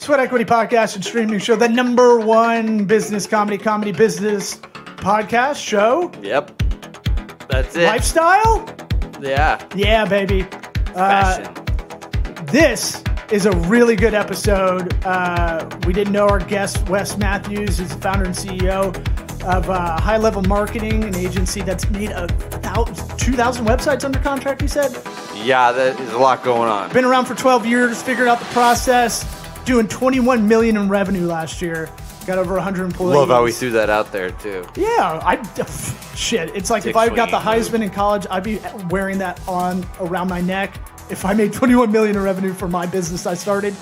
Sweat Equity Podcast and Streaming Show, the number one business comedy business podcast show. Yep. That's it. Lifestyle? Yeah. Yeah, baby. Fashion. This is a really good episode. We didn't know our guest, Wesley Matthews, is the founder and CEO of High Level Marketing, an agency that's made 2,000 websites under contract, he said? Yeah, there's a lot going on. Been around for 12 years, figured out the process, doing $21 million in revenue last year. Got over 100 employees. Love how we threw that out there, too. Yeah, shit. It's like if I got the Heisman in college, I'd be wearing that around my neck. If I made $21 million in revenue for my business I started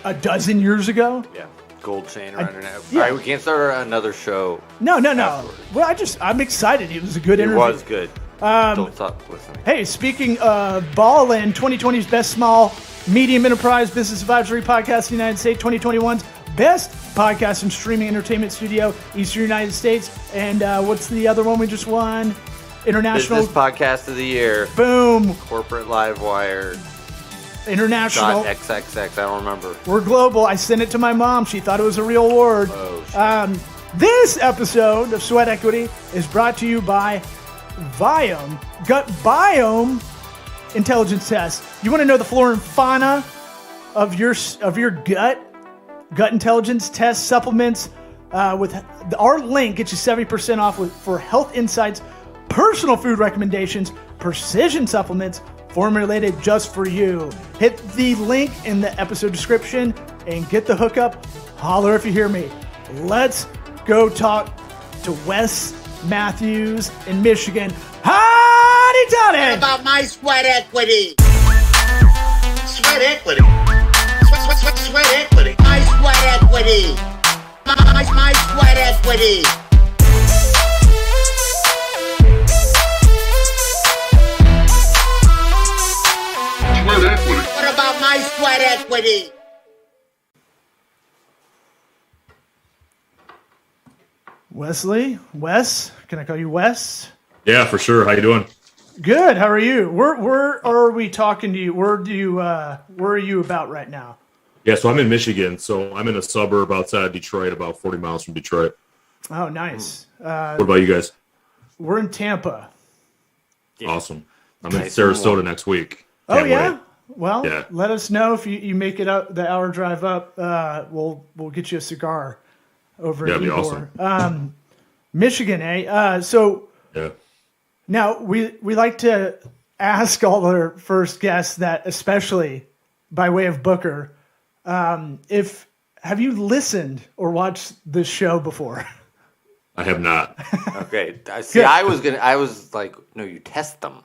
a dozen years ago. Yeah, gold chain around her neck. Yeah. All right, we can't start another show. No. afterwards. Well, I'm excited. It was a good interview. It was good. Don't stop listening. Hey, speaking of Ballin', 2020's best small, medium enterprise business advisory podcast in the United States, 2021's best podcast and streaming entertainment studio, Eastern United States. And what's the other one we just won? International Business Podcast of the Year. Boom. Corporate Livewire. International. .xxx, I don't remember. We're global. I sent it to my mom. She thought it was a real award. Oh, shit. This episode of Sweat Equity is brought to you by Viome Gut Biome Intelligence Test. You want to know the flora and fauna of your gut intelligence test supplements with our link gets you 70% off for health insights, personal food recommendations, precision supplements formulated just for you. Hit the link in the episode description and get the hookup. Holler if you hear me. Let's go talk to Wes Matthews in Michigan. Howdy, Tony! About my sweat equity. Sweat equity. Sweat equity. My sweat equity. My sweat equity. Sweat equity. What about my sweat equity? Wesley? Wes? Can I call you Wes? Yeah, for sure. How you doing? Good. How are you? Where are we talking to you? Where are you about right now? Yeah, so I'm in Michigan. So I'm in a suburb outside Detroit, about 40 miles from Detroit. Oh, nice. What about you guys? We're in Tampa. Yeah. Awesome. I'm in Nice. Sarasota next week. Oh, Can't yeah? wait. Well, Yeah. let us know if you make it up the hour drive up. We'll get you a cigar over at That'd be Ybor. awesome. Michigan, eh? So Yeah. now we like to ask all our first guests that, especially by way of Booker, have you listened or watched this show before? I have not. Okay. See, I was like, no, you test them.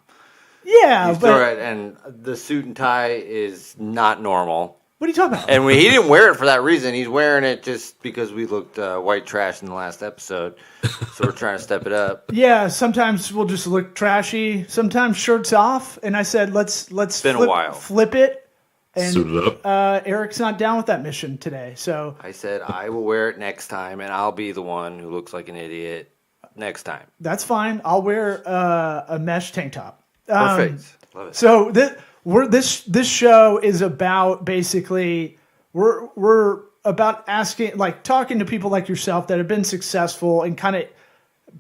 Yeah, You but throw it, and the suit and tie is not normal. what are you talking about? And he didn't wear it for that reason. He's wearing it just because we looked white trash in the last episode. So we're trying to step it up. Yeah, sometimes we'll just look trashy. Sometimes shirts off, and I said, let's been a while. flip it. And Suit it up. Eric's not down with that mission today, so I said, I will wear it next time, and I'll be the one who looks like an idiot next time. that's fine. I'll wear a mesh tank top. Perfect. Love it. So this show is about basically we're about asking, like, talking to people like yourself that have been successful and kind of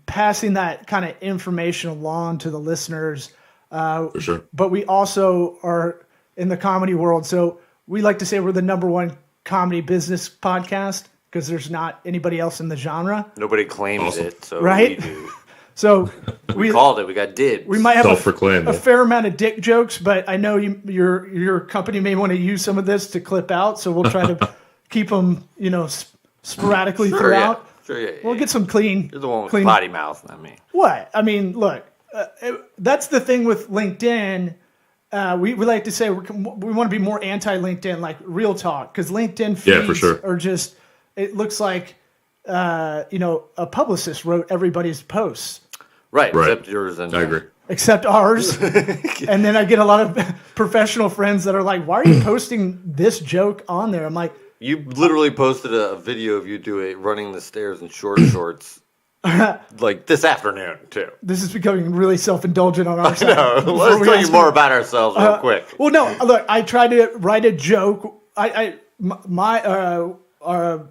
passing that kind of information along to the listeners. For sure. But we also are in the comedy world, so we like to say we're the number one comedy business podcast because there's not anybody else in the genre, Nobody claims Awesome. it, so right? we do. So We called it. We got dibs. we might have Self-proclaimed, a yeah. fair amount of dick jokes, but I know your company may want to use some of this to clip out, so we'll try to keep them, sporadically Sure, throughout. yeah. Sure, yeah. We'll get some clean. You're the one with clean. potty mouth, not me. What? I mean, look, that's the thing with LinkedIn. We like to say we want to be more anti-LinkedIn, like real talk, because LinkedIn feeds Yeah, for sure. are just, it looks like, a publicist wrote everybody's posts. Right, Right. except yours and I agree. Except ours. And then I get a lot of professional friends that are like, why are you posting this joke on there? I'm like, You literally posted a video of you running the stairs in short shorts, like this afternoon too. this is becoming really self-indulgent on our side. No, Before let's we tell you ask more about ourselves real quick. Well, no, look, I tried to write a joke. our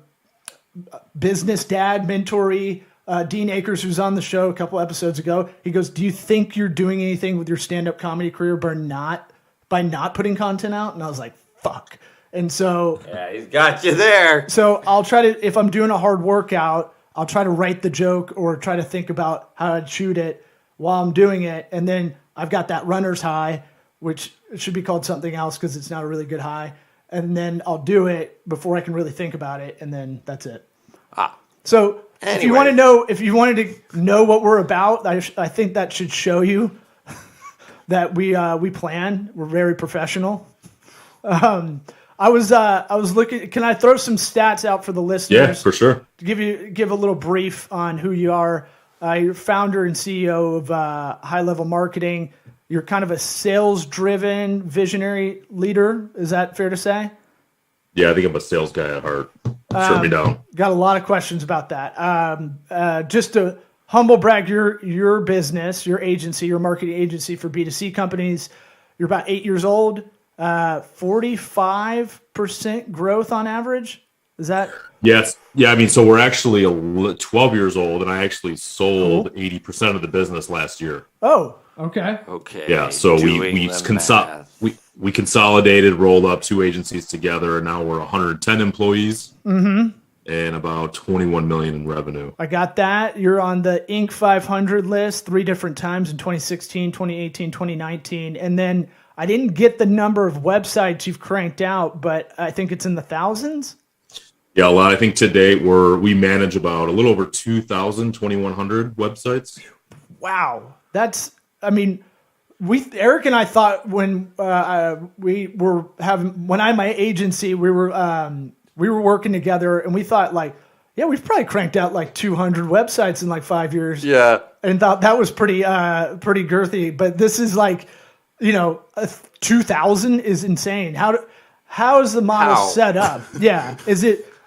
business dad, mentoree, Dean Akers, who's on the show a couple episodes ago, he goes, do you think you're doing anything with your stand-up comedy career by not putting content out? And I was like, fuck. And so... Yeah, he's got you there. So I'll try to, if I'm doing a hard workout, I'll try to write the joke or try to think about how I'd shoot it while I'm doing it. And then I've got that runner's high, which should be called something else because it's not a really good high. And then I'll do it before I can really think about it. And then that's it. So... Anyway. If you wanted to know what we're about, I think that should show you that we plan. We're very professional. I was looking. Can I throw some stats out for the listeners? Yeah, for sure. To give a little brief on who you are. You're founder and CEO of High Level Marketing. You're kind of a sales-driven, visionary leader. Is that fair to say? Yeah, I think I'm a sales guy at heart. Shut me down. Got a lot of questions about that. Just to humble brag, your business, your agency, your marketing agency for B2C companies, you're about 8 years old, 45% growth on average. Is that? Yes. Yeah, I mean, so we're actually 12 years old, and I actually sold 80% of the business last year. Oh, okay. Okay. Yeah, so we consolidated, rolled up 2 agencies together, and now we're 110 employees and about 21 million in revenue. I got that. You're on the Inc. 500 list 3 different times in 2016, 2018, 2019. And then I didn't get the number of websites you've cranked out, but I think it's in the thousands. Yeah, a lot. I think to date we manage about a little over 2,100 websites. Wow. That's, I mean... Eric and I thought when we were when I had my agency, we were working together, and we thought we've probably cranked out like 200 websites in like 5 years. Yeah, and thought that was pretty girthy. But this is 2,000 is insane. How is the model set up? Yeah,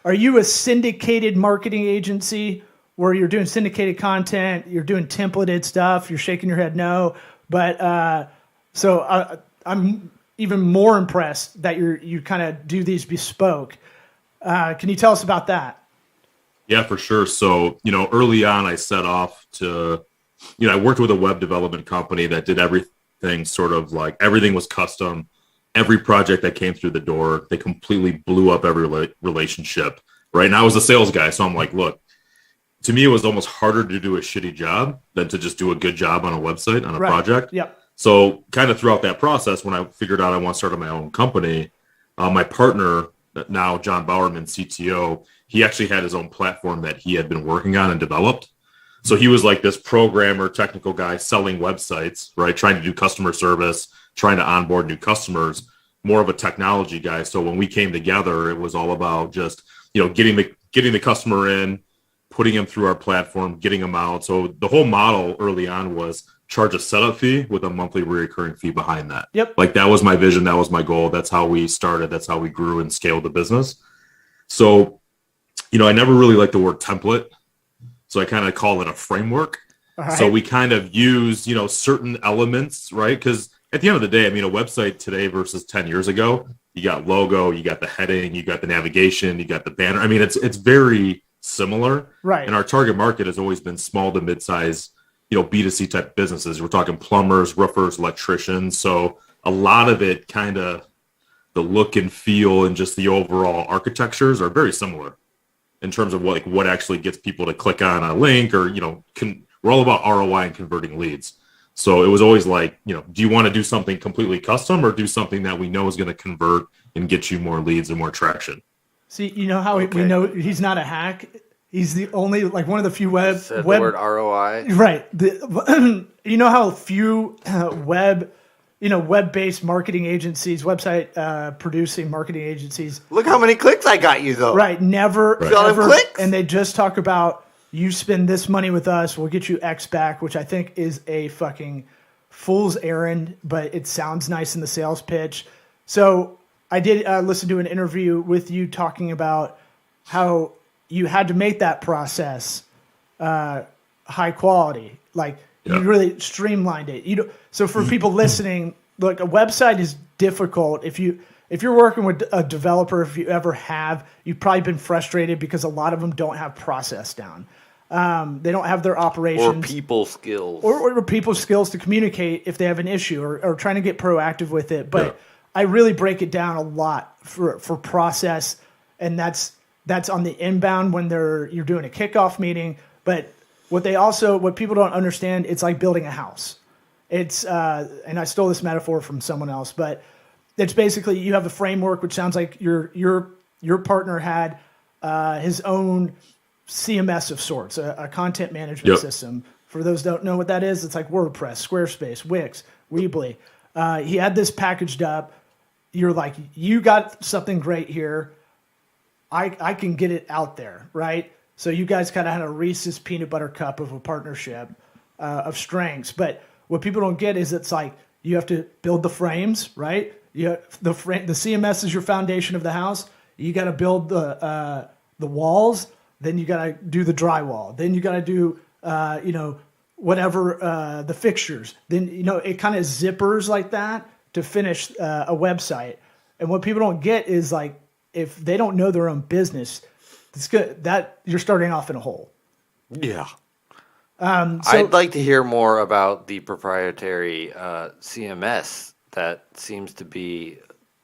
are you a syndicated marketing agency where you're doing syndicated content, you're doing templated stuff, you're shaking your head no? But so I'm even more impressed that you kind of do these bespoke. Can you tell us about that? Yeah, for sure. So, early on I set off to, I worked with a web development company that did everything sort of like everything was custom. Every project that came through the door, they completely blew up every relationship. Right. And I was a sales guy. So I'm like, look, to me, it was almost harder to do a shitty job than to just do a good job on a website, on a project. Yep. So kind of throughout that process, when I figured out I want to start my own company, my partner, now John Bowerman, CTO, he actually had his own platform that he had been working on and developed. So he was like this programmer, technical guy selling websites, right? Trying to do customer service, trying to onboard new customers, more of a technology guy. So when we came together, it was all about just, getting the customer in, putting them through our platform, getting them out. So the whole model early on was charge a setup fee with a monthly recurring fee behind that. Yep. Like that was my vision. That was my goal. That's how we started. That's how we grew and scaled the business. So, I never really liked the word template. So I kind of call it a framework. Right. So we kind of use, certain elements, right? Because at the end of the day, a website today versus 10 years ago, you got logo, you got the heading, you got the navigation, you got the banner. It's very similar. Right. And our target market has always been small to mid-size, B2C type businesses. We're talking plumbers, roofers, electricians. So a lot of it kind of the look and feel and just the overall architectures are very similar in terms of what actually gets people to click on a link or, we're all about ROI and converting leads. So it was always like, do you want to do something completely custom or do something that we know is going to convert and get you more leads and more traction? See, how we know he's not a hack? He's the only, one of the few the word ROI. Right. How few web-based marketing agencies, website producing marketing agencies. Look how many clicks I got you, though. Right. Never. Clicks? And they just talk about, you spend this money with us, we'll get you X back, which I think is a fucking fool's errand, but it sounds nice in the sales pitch. So I did listen to an interview with you talking about how you had to make that process high quality. You really streamlined it. So for people listening, look, a website is difficult. If if you're working with a developer, if you ever have, you've probably been frustrated because a lot of them don't have process down. They don't have their operations. Or people skills. Or people's skills to communicate if they have an issue or trying to get proactive with it. But I really break it down a lot for process, and that's on the inbound when you're doing a kickoff meeting. But what people don't understand, it's like building a house. It's and I stole this metaphor from someone else, but it's basically you have a framework, which sounds like your partner had his own CMS of sorts, a content management system. For those who don't know what that is, it's like WordPress, Squarespace, Wix, Weebly. He had this packaged up. You're like, you got something great here. I can get it out there, right? So you guys kind of had a Reese's peanut butter cup of a partnership of strengths. But what people don't get is it's like you have to build the frames, right? The CMS is your foundation of the house. You got to build the walls. Then you got to do the drywall. Then you got to do whatever the fixtures. Then it kind of zippers like that to finish a website. And what people don't get is like if they don't know their own business, it's good that you're starting off in a hole. Yeah. I'd like to hear more about the proprietary CMS that seems to be.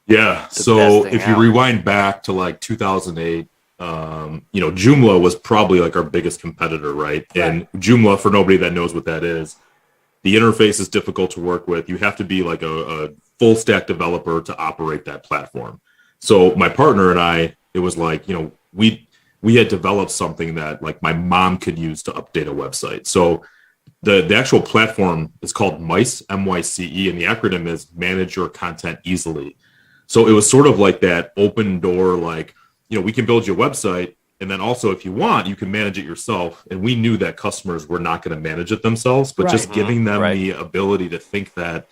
Yeah. So if you rewind back to like 2008, Joomla was probably like our biggest competitor, right? And Joomla, for nobody that knows what that is, the interface is difficult to work with. You have to be like a full stack developer to operate that platform. So my partner and I, it was like, we had developed something that like my mom could use to update a website. So the actual platform is called MICE, MYCE, and the acronym is Manage Your Content Easily. So it was sort of like that open door, like, we can build you a website, and then also if you want, you can manage it yourself. And we knew that customers were not going to manage it themselves, but just giving them the ability to think that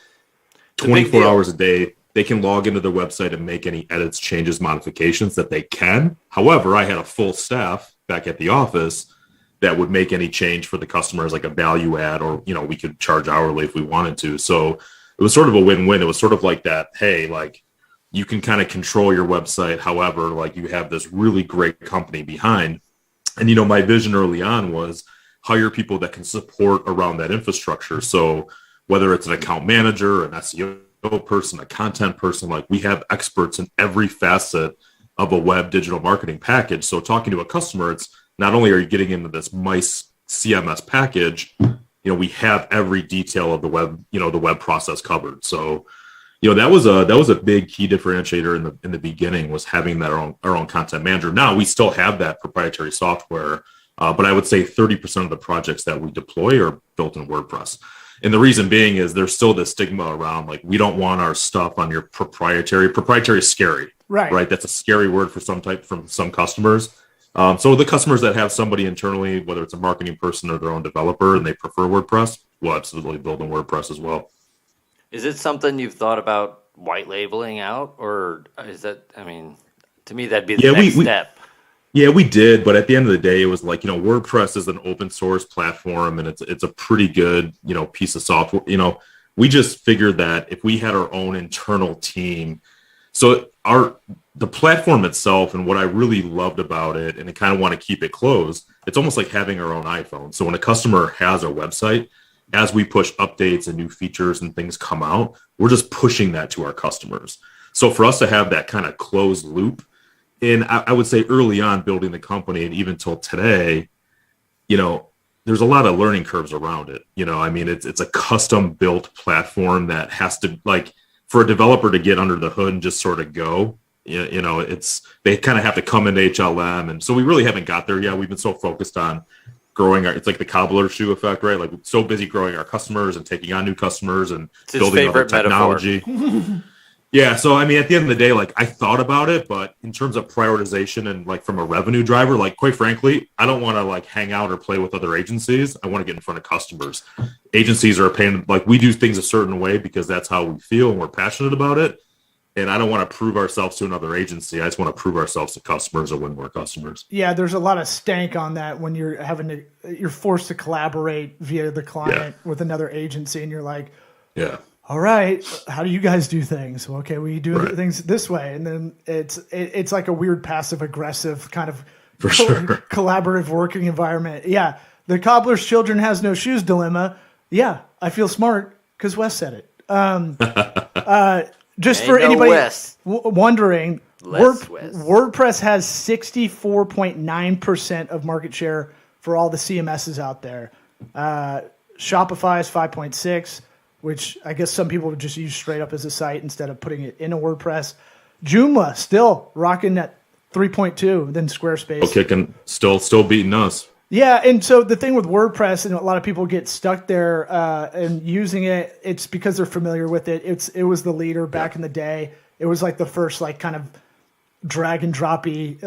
24 hours a day, they can log into their website and make any edits, changes, modifications that they can. However, I had a full staff back at the office that would make any change for the customers, like a value add, or, we could charge hourly if we wanted to. So it was sort of a win-win. It was sort of like that, hey, like you can kind of control your website. However, like you have this really great company behind. And, my vision early on was hire people that can support around that infrastructure. So whether it's an account manager, an SEO person, a content person, like we have experts in every facet of a web digital marketing package. So talking to a customer, it's not only are you getting into this MICE CMS package, we have every detail of the web, the web process covered. So, that was a big key differentiator in the beginning, was having our own content manager. Now we still have that proprietary software, but I would say 30% of the projects that we deploy are built in WordPress. And the reason being is there's still this stigma around, like, we don't want our stuff on your proprietary. Proprietary is scary, right? That's a scary word from some customers. So the customers that have somebody internally, whether it's a marketing person or their own developer, and they prefer WordPress, we'll absolutely build in WordPress as well. Is it something you've thought about white labeling out, or is that? To me, that'd be the next step. Yeah, we did, but at the end of the day, it was like, WordPress is an open source platform, and it's a pretty good, piece of software. We just figured that if we had our own internal team, so the platform itself, and what I really loved about it, and I kind of want to keep it closed, it's almost like having our own iPhone. So when a customer has our website, as we push updates and new features and things come out, we're just pushing that to our customers. So for us to have that kind of closed loop, and I would say early on building the company and even till today, there's a lot of learning curves around it. It's a custom built platform that has to, like, for a developer to get under the hood and just sort of go, they kind of have to come into HLM. And so we really haven't got there yet. We've been so focused on growing it's like the cobbler shoe effect, right? Like, we're so busy growing our customers and taking on new customers and building other technology. Yeah. So, at the end of the day, like, I thought about it, but in terms of prioritization and like from a revenue driver, like, quite frankly, I don't want to like hang out or play with other agencies. I want to get in front of customers. Agencies are a pain. Like, we do things a certain way because that's how we feel and we're passionate about it. And I don't want to prove ourselves to another agency. I just want to prove ourselves to customers or win more customers. Yeah, there's a lot of stank on that when you're you're forced to collaborate via the client with another agency, and you're like, all right, how do you guys do things? Well, okay, we do things this way. And then it's like a weird passive aggressive kind of collaborative working environment. Yeah. The cobbler's children has no shoes dilemma. Yeah. I feel smart because Wes said it. Just for anybody wondering, WordPress has 64.9% of market share for all the CMSs out there. Shopify is 5.6, which I guess some people would just use straight up as a site instead of putting it in a WordPress. Joomla still rocking at 3.2, then Squarespace. Kicking, still beating us. Yeah, and so the thing with WordPress, and a lot of people get stuck there and using it, it's because they're familiar with it. It was the leader back in the day. It was like the first like kind of drag and droppy,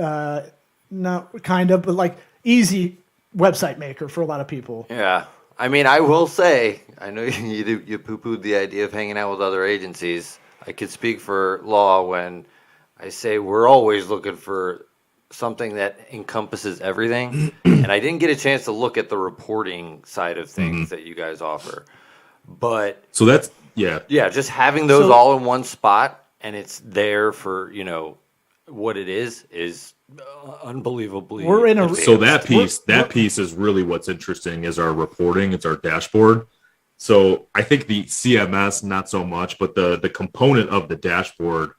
not kind of, but like easy website maker for a lot of people. Yeah. I mean, I will say, I know you poo-pooed the idea of hanging out with other agencies. I could speak for Law when I say we're always looking for something that encompasses everything. And I didn't get a chance to look at the reporting side of things that you guys offer. But so that's, just having those all in one spot and it's there for, what it is unbelievably. We're in a so that piece is really what's interesting is our reporting. It's our dashboard. So I think the CMS not so much, but the component of the dashboard.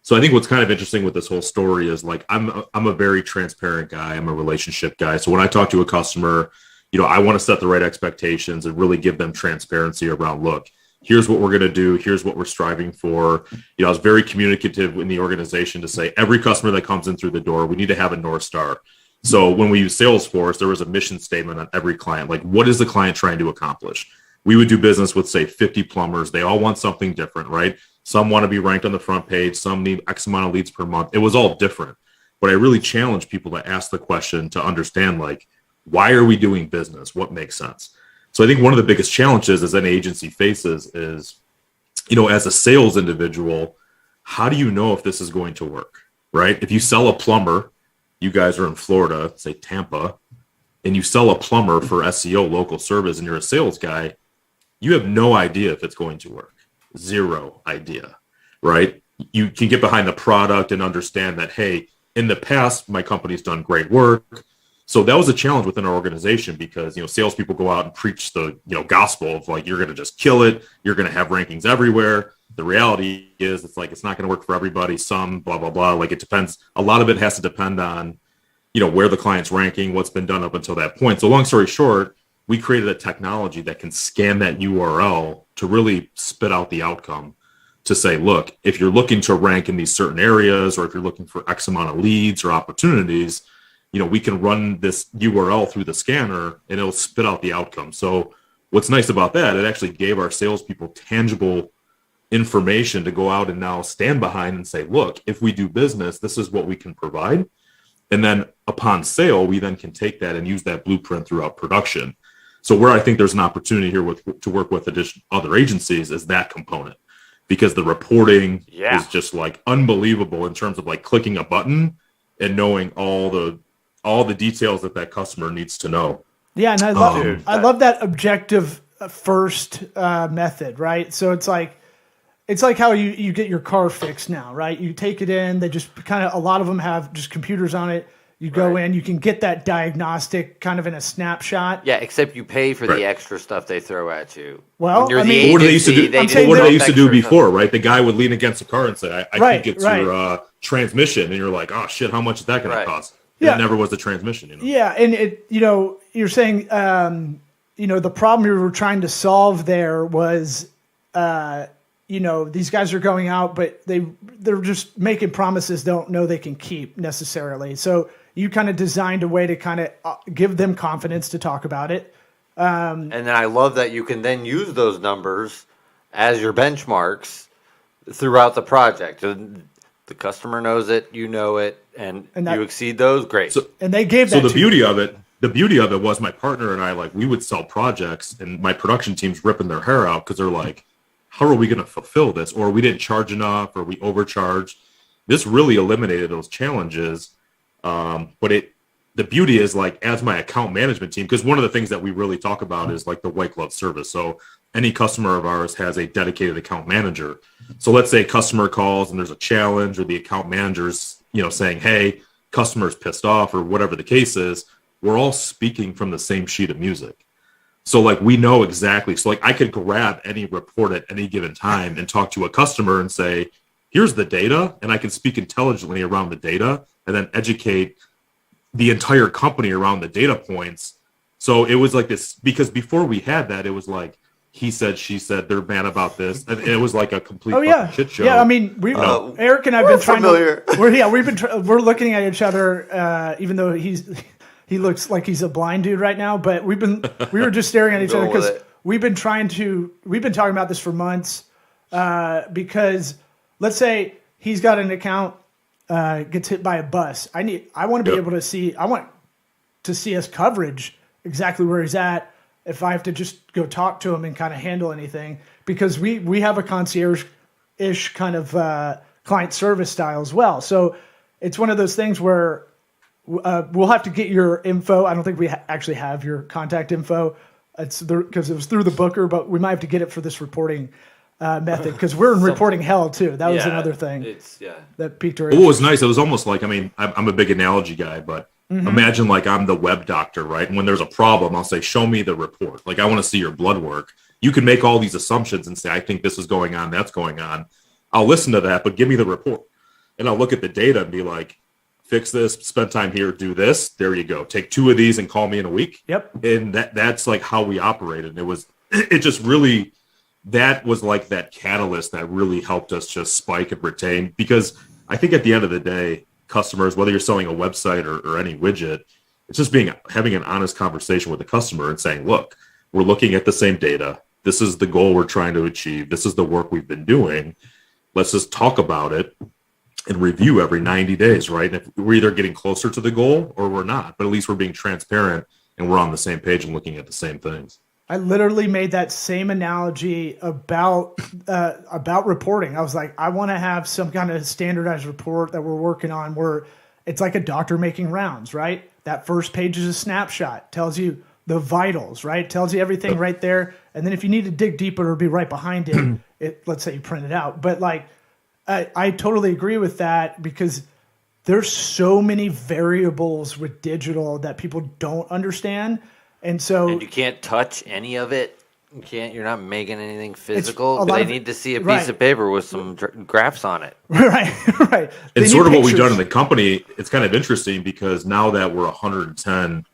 So I think what's kind of interesting with this whole story is like I'm a very transparent guy. I'm a relationship guy. So when I talk to a customer, I want to set the right expectations and really give them transparency around, look, here's what we're going to do. Here's what we're striving for. I was very communicative in the organization to say every customer that comes in through the door, we need to have a North Star. So when we use Salesforce, there was a mission statement on every client. Like, what is the client trying to accomplish? We would do business with, say, 50 plumbers. They all want something different, right? Some want to be ranked on the front page. Some need X amount of leads per month. It was all different. But I really challenge people to ask the question to understand, like, why are we doing business? What makes sense? So I think one of the biggest challenges as any agency faces is, as a sales individual, how do you know if this is going to work, right? If you sell a plumber, you guys are in Florida, say Tampa, and you sell a plumber for SEO, local service, and you're a sales guy, you have no idea if it's going to work. Zero idea, right? You can get behind the product and understand that, hey, in the past, my company's done great work. So that was a challenge within our organization because, salespeople go out and preach the, gospel of like, you're going to just kill it. You're going to have rankings everywhere. The reality is it's like, it's not going to work for everybody. Some blah, blah, blah. Like it depends. A lot of it has to depend on, where the client's ranking, what's been done up until that point. So long story short, we created a technology that can scan that URL to really spit out the outcome to say, look, if you're looking to rank in these certain areas, or if you're looking for X amount of leads or opportunities, we can run this URL through the scanner and it'll spit out the outcome. So what's nice about that, it actually gave our salespeople tangible information to go out and now stand behind and say, look, if we do business, this is what we can provide. And then upon sale, we then can take that and use that blueprint throughout production. So where I think there's an opportunity here to work with other agencies is that component, because the reporting is just like unbelievable in terms of like clicking a button and knowing all the details that customer needs to know. Yeah, and I love that objective first method, right? So it's like how you get your car fixed now, right? You take it in, they just kind of, a lot of them have just computers on it. You go in, you can get that diagnostic kind of in a snapshot. Yeah, except you pay for the extra stuff they throw at you. Well, what they used to do before, right? The guy would lean against the car and say, I think it's your transmission. And you're like, oh, shit, how much is that going to cost? Yeah. It never was the transmission. Yeah, and you're saying, the problem you were trying to solve there was, these guys are going out, but they're just making promises they don't know they can keep necessarily. So you kind of designed a way to kind of give them confidence to talk about it. And then I love that you can then use those numbers as your benchmarks throughout the project. The customer knows it, you know it, and you exceed those, great. And they gave that. So the beauty of it was my partner and I, like, we would sell projects, and my production team's ripping their hair out because they're like, how are we going to fulfill this? Or we didn't charge enough, or we overcharged. This really eliminated those challenges. But the beauty is, like, as my account management team, because one of the things that we really talk about is like the white glove service. So any customer of ours has a dedicated account manager. So let's say a customer calls and there's a challenge, or the account manager's, saying, hey, customer's pissed off, or whatever the case is. We're all speaking from the same sheet of music. So like we know exactly. So like I could grab any report at any given time and talk to a customer and say, here's the data, and I can speak intelligently around the data and then educate the entire company around the data points. So it was like this, because before we had that, it was like he said, she said, they're mad about this, and it was like a complete shit show. Yeah, I mean, Eric and I've been trying familiar. We're looking at each other, even though he looks like he's a blind dude right now, but we were just staring at each other because we've been talking about this for months, because let's say he's got an account, gets hit by a bus. I want to be able to see, I want to see his coverage, exactly where he's at, if I have to just go talk to him and kind of handle anything, because we have a concierge-ish kind of client service style as well. So it's one of those things where we'll have to get your info. I don't think we actually have your contact info. It's because it was through the booker, but we might have to get it for this reporting method, because we're in reporting hell too. That was another thing that piqued our interest. It was nice. It was almost like, I'm a big analogy guy, but imagine like I'm the web doctor, right? And when there's a problem, I'll say, show me the report. Like I want to see your blood work. You can make all these assumptions and say, I think this is going on, that's going on. I'll listen to that, but give me the report. And I'll look at the data and be like, fix this, spend time here, do this. There you go. Take 2 of these and call me in a week. Yep. And that's like how we operated. It just really, that was like that catalyst that really helped us just spike and retain, because I think at the end of the day, customers, whether you're selling a website or any widget, it's just having an honest conversation with the customer and saying, look, we're looking at the same data. This is the goal we're trying to achieve. This is the work we've been doing. Let's just talk about it and review every 90 days, right? And if we're either getting closer to the goal or we're not, but at least we're being transparent and we're on the same page and looking at the same things. I literally made that same analogy about reporting. I was like, I want to have some kind of standardized report that we're working on where it's like a doctor making rounds, right? That first page is a snapshot, tells you the vitals, right? Tells you everything right there. And then if you need to dig deeper, it'll be right behind it. Let's say you print it out. But like, I totally agree with that, because there's so many variables with digital that people don't understand. And you can't touch any of it. You're not making anything physical. They need to see a piece of paper with some graphs on it. Right. And sort of what we've done in the company, it's kind of interesting, because now that we're 110,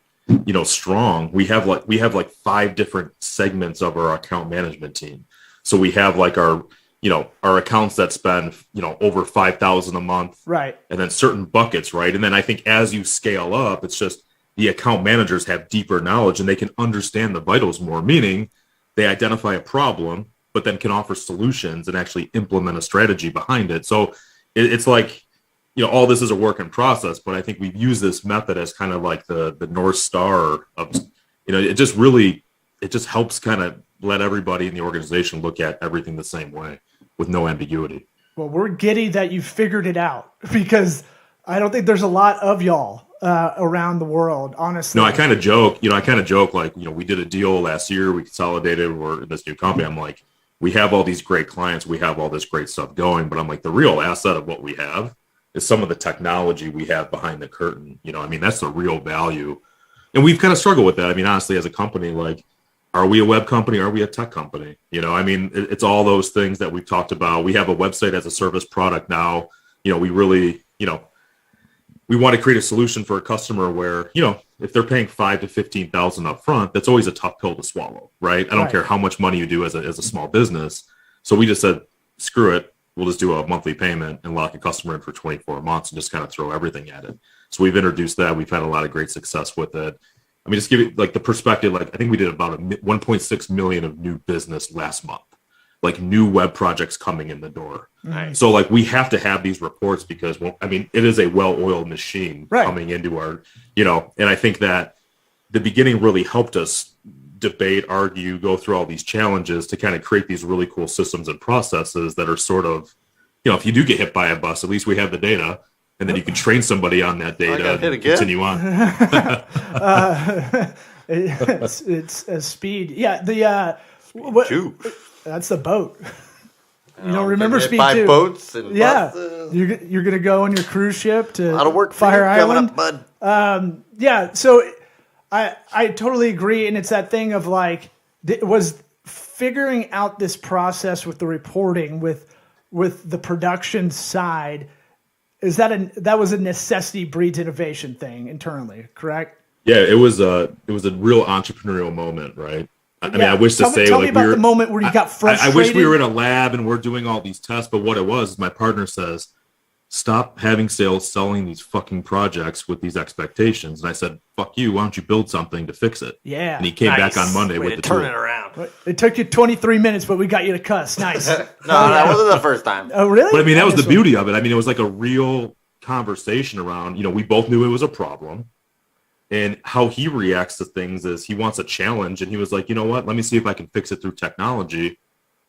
strong, we have like 5 different segments of our account management team. So we have like our accounts that spend, over 5,000 a month. Right. And then certain buckets, right? And then I think as you scale up, it's just the account managers have deeper knowledge and they can understand the vitals more, meaning they identify a problem, but then can offer solutions and actually implement a strategy behind it. So it's like, all this is a work in process, but I think we've used this method as kind of like the North Star of, it just helps kind of let everybody in the organization look at everything the same way with no ambiguity. Well, we're giddy that you figured it out, because I don't think there's a lot of y'all around the world, honestly. No, I kind of joke, like, we did a deal last year, we consolidated, we're in this new company. I'm like, we have all these great clients, we have all this great stuff going, but I'm like, the real asset of what we have is some of the technology we have behind the curtain. That's the real value. And we've kind of struggled with that. Honestly, as a company, like, are we a web company? Are we a tech company? It's all those things that we've talked about. We have a website as a service product now. We really, we want to create a solution for a customer where, if they're paying $5,000 to $15,000 up front, that's always a tough pill to swallow, right? I don't care how much money you do as a small business. So we just said, screw it. We'll just do a monthly payment and lock a customer in for 24 months and just kind of throw everything at it. So we've introduced that. We've had a lot of great success with it. Just give it like the perspective, like I think we did about 1.6 million of new business last month, like new web projects coming in the door. Nice. So like we have to have these reports because, it is a well-oiled machine coming into our, and I think that the beginning really helped us debate, argue, go through all these challenges to kind of create these really cool systems and processes that are sort of, if you do get hit by a bus, at least we have the data. And then you can train somebody on that data and continue on. It's a speed. Yeah. What- Two. That's the boat. You don't I'm remember getting Speed hit by 2? boats and Yeah, buses. you're gonna go on your cruise ship to A lot of work for Fire you coming Island. up, bud. Yeah, so I totally agree, and it's that thing of like was figuring out this process with the reporting with the production side. Is that was a necessity breeds innovation thing internally, correct? Yeah, it was a real entrepreneurial moment, right? I mean, I wish to say tell me like about we were, the moment where you got frustrated. I wish we were in a lab and we're doing all these tests, but what it was, my partner says, stop having sales selling these fucking projects with these expectations. And I said, fuck you, why don't you build something to fix it? Yeah. And he came back on Monday Way with to the turn tool. it around. It took you 23 minutes, but we got you to cuss. Nice. No, that wasn't the first time. Oh, really? But I mean, that was the This beauty of it. I mean, it was like a real conversation around, we both knew it was a problem. And how he reacts to things is he wants a challenge. And he was like, you know what? Let me see if I can fix it through technology.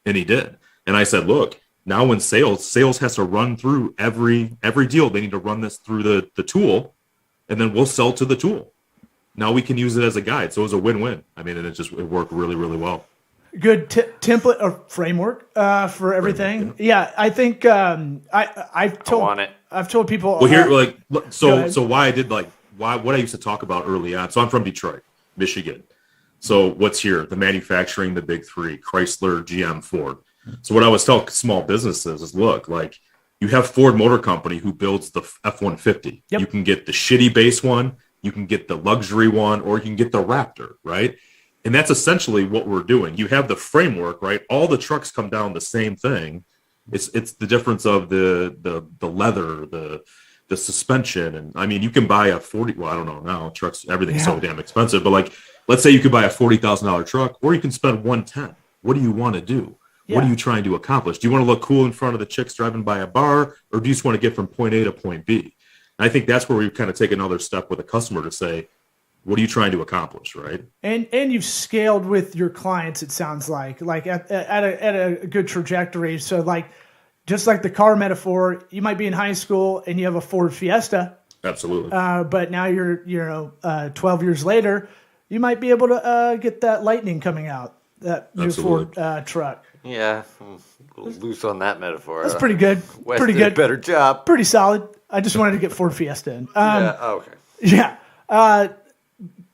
And he did. And I said, look, now when sales has to run through every deal. They need to run this through the tool, and then we'll sell to the tool. Now we can use it as a guide. So it was a win-win. I mean, and it worked really, really well. good template or framework for everything. Yeah, I think I've told people. Well, here, Go so ahead. why I did what I used to talk about early on. So I'm from Detroit, Michigan. So what's here? The manufacturing, the big three: Chrysler, GM, Ford. So what I was telling small businesses is, look, like you have Ford Motor Company who builds the F-150. Yep. You can get the shitty base one, you can get the luxury one, or you can get the Raptor, right? And that's essentially what we're doing. You have the framework, right? All the trucks come down the same thing. It's the difference of the leather, the suspension. And I mean, you can buy a 40, well, I don't know now, trucks, everything's so damn expensive, but like, let's say you could buy a $40,000 truck, or you can spend 110. What do you want to do? What are you trying to accomplish? Do you want to look cool in front of the chicks driving by a bar, or do you just want to get from point A to point B? And I think that's where we kind of take another step with a customer to say, what are you trying to accomplish, right? And you've scaled with your clients. It sounds like at a good trajectory. So like, just like the car metaphor, you might be in high school and you have a Ford Fiesta. Absolutely. But now you're 12 years later, you might be able to get that Lightning coming out, that new Ford truck. Yeah, a little loose on that metaphor. That's pretty good. Wes Pretty did a good. better job. Pretty solid. I just wanted to get Ford Fiesta in. Okay. Yeah.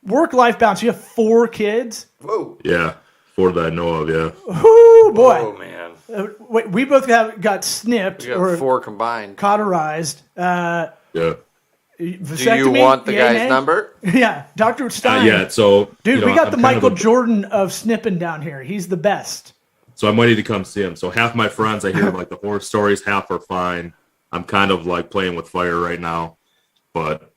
Work-life balance. You have 4 kids. Whoa. Yeah. Ford that I know of, yeah. Whoo, boy. Oh, man. Wait, we both got snipped We got or 4 combined. cauterized. Yeah. Do Vasectomy, you want the yay, guy's nay? number? Yeah, Dr. Stein. Yeah. So, Dude, we got the I'm kind Michael of Jordan of snipping down here. He's the best. So I'm waiting to come see him. So half my friends, I hear like the horror stories, half are fine. I'm kind of like playing with fire right now, but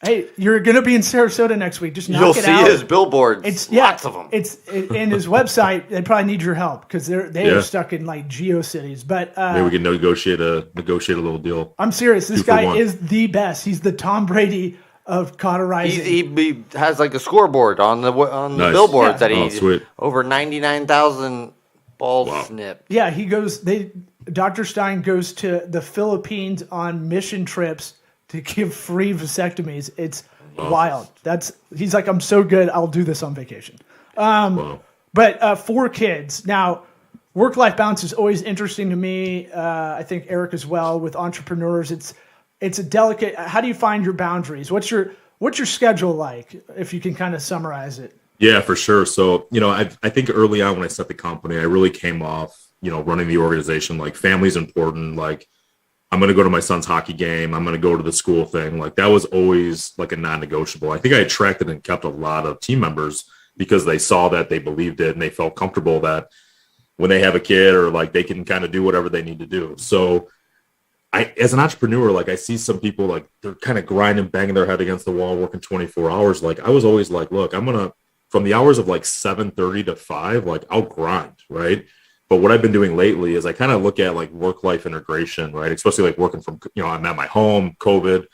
Hey, you're going to be in Sarasota next week. Just knock You'll it see out. his billboards. It's lots of them. It's in his website. They probably need your help because they're stuck in like GeoCities. But maybe we can negotiate a little deal. I'm serious. This 2 for guy 1. is the best. He's the Tom Brady of cauterizing. He has like a scoreboard on the Nice. billboards Yeah. that he sweet. over 99,000 balls snipped. Yeah, he goes. Dr. Stein goes to the Philippines on mission trips to give free vasectomies. It's wild. He's like, I'm so good. I'll do this on vacation. Wow. But 4 kids now. Work-life balance is always interesting to me. I think Eric as well with entrepreneurs. It's a delicate. How do you find your boundaries? What's your schedule like? If you can kind of summarize it. Yeah, for sure. So, I think early on when I set the company, I really came off, running the organization, like family's important. Like I'm going to go to my son's hockey game. I'm going to go to the school thing. Like that was always like a non-negotiable. I think I attracted and kept a lot of team members because they saw that, they believed it, and they felt comfortable that when they have a kid or like they can kind of do whatever they need to do. So as an entrepreneur, like I see some people like they're kind of grinding, banging their head against the wall, working 24 hours. Like I was always like, look, I'm going to, from the hours of like 7:30 to 5, like I'll grind, right? But what I've been doing lately is I kind of look at like work-life integration, right? Especially like working from, I'm at my home, COVID.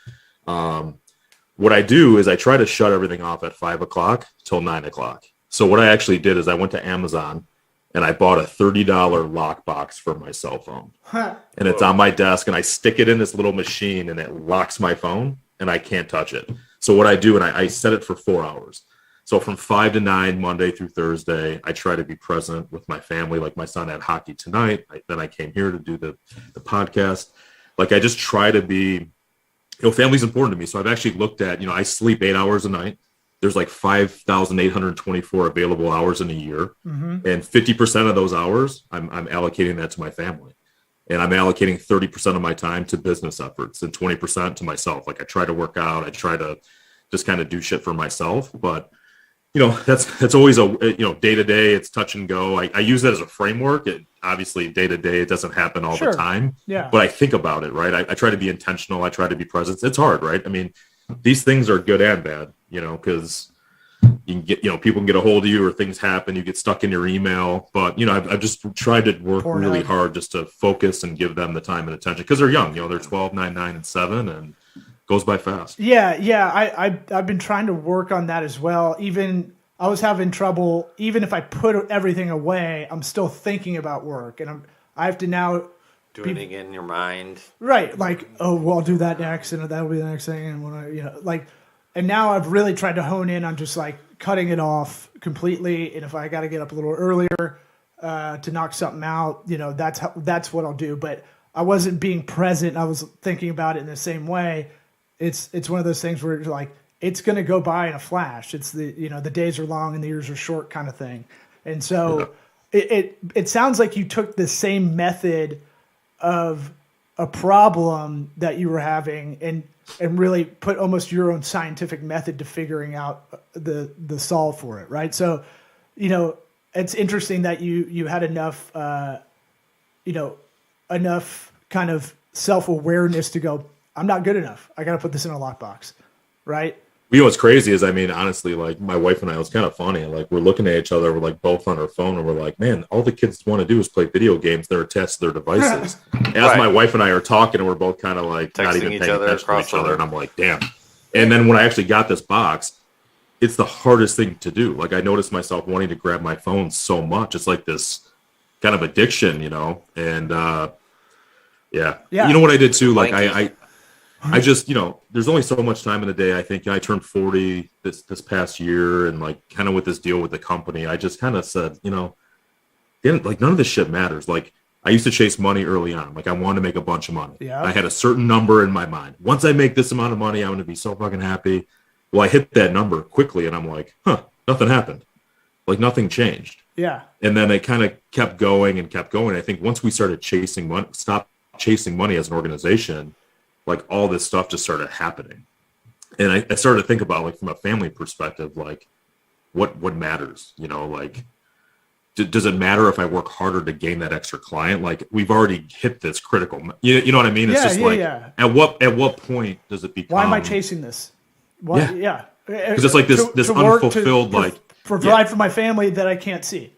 What I do is I try to shut everything off at 5 o'clock till 9 o'clock. So what I actually did is I went to Amazon and I bought a $30 lockbox for my cell phone. And it's on my desk and I stick it in this little machine and it locks my phone and I can't touch it. So what I do, and I set it for 4 hours. So from 5 to 9, Monday through Thursday, I try to be present with my family. Like my son had hockey tonight. Then I came here to do the podcast. Like I just try to be, family's important to me. So I've actually looked at, I sleep 8 hours a night. There's like 5,824 available hours in a year. Mm-hmm. And 50% of those hours, I'm allocating that to my family. And I'm allocating 30% of my time to business efforts and 20% to myself. Like I try to work out. I try to just kind of do shit for myself. But that's always day to day. It's touch and go. I use that as a framework. Obviously day to day, it doesn't happen all the time. Yeah. But I think about it, right? I try to be intentional. I try to be present. It's hard, right? I mean, these things are good and bad, because you can get, people can get a hold of you or things happen. You get stuck in your email. But, I've just tried to work really hard just to focus and give them the time and attention because they're young. They're 12, 9, 9, and 7, and goes by fast. Yeah. I've been trying to work on that as well. Even I was having trouble. Even if I put everything away, I'm still thinking about work, and I have to now doing it in your mind. Right, like I'll do that next, and that'll be the next thing, and when and now I've really tried to hone in on just like cutting it off completely. And if I got to get up a little earlier to knock something out, that's what I'll do. But I wasn't being present. I was thinking about it in the same way. It's one of those things where it's like it's going to go by in a flash. It's the days are long and the years are short kind of thing. And so it sounds like you took the same method of a problem that you were having and really put almost your own scientific method to figuring out the solve for it, right? So, it's interesting that you had enough kind of self-awareness to go, I'm not good enough. I got to put this in a lockbox, right? What's crazy is, honestly, like my wife and I, it was kind of funny. Like we're looking at each other, we're like both on our phone, and we're like, man, all the kids want to do is play video games. They're attached to their devices. As my wife and I are talking, and we're both kind of like texting not even paying attention to each other. And I'm like, damn. And then when I actually got this box, it's the hardest thing to do. Like I noticed myself wanting to grab my phone so much. It's like this kind of addiction, and yeah. You know what I did too? Like I just, there's only so much time in the day. I think I turned 40 this past year, and like kind of with this deal with the company, I just kind of said, like none of this shit matters. Like I used to chase money early on. Like I wanted to make a bunch of money. Yeah. I had a certain number in my mind. Once I make this amount of money, I'm going to be so fucking happy. Well, I hit that number quickly, and I'm like, nothing happened. Like nothing changed. Yeah. And then it kind of kept going and kept going. I think once we started stopped chasing money as an organization, like all this stuff just started happening. And I started to think about, like, from a family perspective, like what matters, like, does it matter if I work harder to gain that extra client? Like we've already hit this critical, you know what I mean? It's at what point does it become, why am I chasing this? Yeah. Cause it's like this unfulfilled, provide for my family that I can't see.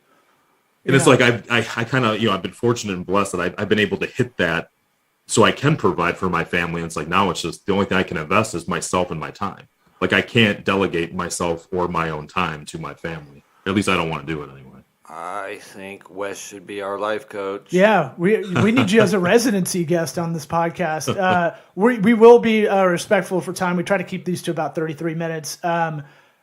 And it's like, I kind of, I've been fortunate and blessed that I've been able to hit that so I can provide for my family. And it's like, now it's just the only thing I can invest is myself and my time. Like I can't delegate myself or my own time to my family. At least I don't want to do it anyway. I think Wes should be our life coach. Yeah, we need you as a residency guest on this podcast. We will be respectful for time. We try to keep these to about 33 minutes.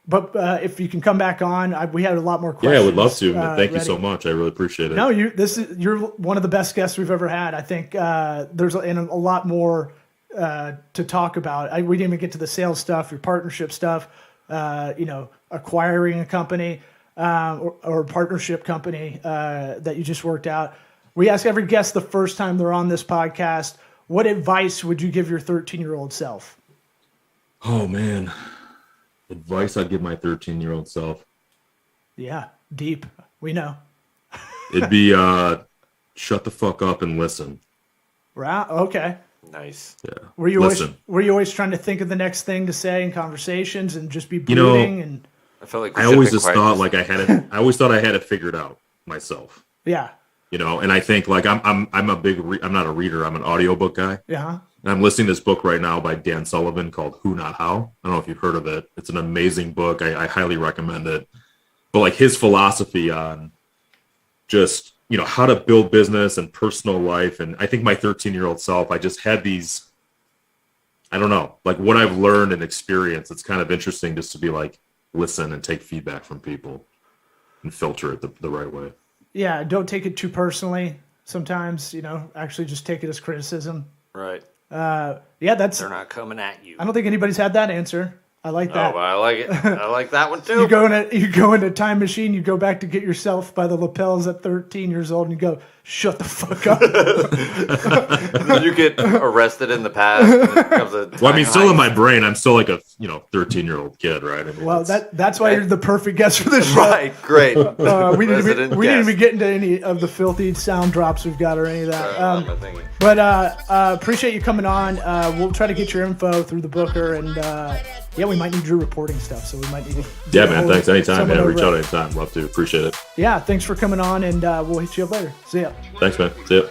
But if you can come back on, we had a lot more questions. Yeah, I would love to. Thank you so much. I really appreciate it. No, you're one of the best guests we've ever had. I think there's a lot more to talk about. We didn't even get to the sales stuff, your partnership stuff, acquiring a company or partnership company that you just worked out. We ask every guest the first time they're on this podcast, what advice would you give your 13-year-old self? Oh, man. Advice I'd give my 13-year-old self. Yeah, deep. We know. It'd be shut the fuck up and listen. Right. Okay. Nice. Yeah. Were you always trying to think of the next thing to say in conversations and just be brooding? And I felt like I always just thought like I had it. I always thought I had it figured out myself. Yeah. And I think like I'm not a reader. I'm an audiobook guy. Yeah. And I'm listening to this book right now by Dan Sullivan called Who Not How. I don't know if you've heard of it. It's an amazing book. I highly recommend it. But like his philosophy on just, how to build business and personal life. And I think my 13-year-old self, I just had these, I don't know, like what I've learned and experienced. It's kind of interesting just to be like, listen and take feedback from people and filter it the right way. Yeah, don't take it too personally. Sometimes, actually just take it as criticism. Right. Yeah, They're not coming at you. I don't think anybody's had that answer. I like that. Oh, but I like it. I like that one too. You go in a time machine, you go back to get yourself by the lapels at 13 years old, and you go, shut the fuck up. Then you get arrested in the past. And it becomes still in my brain, I'm still like a 13-year-old kid, right? I mean, well, that's why you're the perfect guest for this show. Right, great. We didn't even get into any of the filthy sound drops we've got or any of that. But appreciate you coming on. We'll try to get your info through the booker, and we might need your reporting stuff, so we might need to. Yeah, man, thanks. Anytime, man. Reach out anytime. Love to. Appreciate it. Yeah, thanks for coming on, and we'll hit you up later. See ya. Thanks, man. See ya.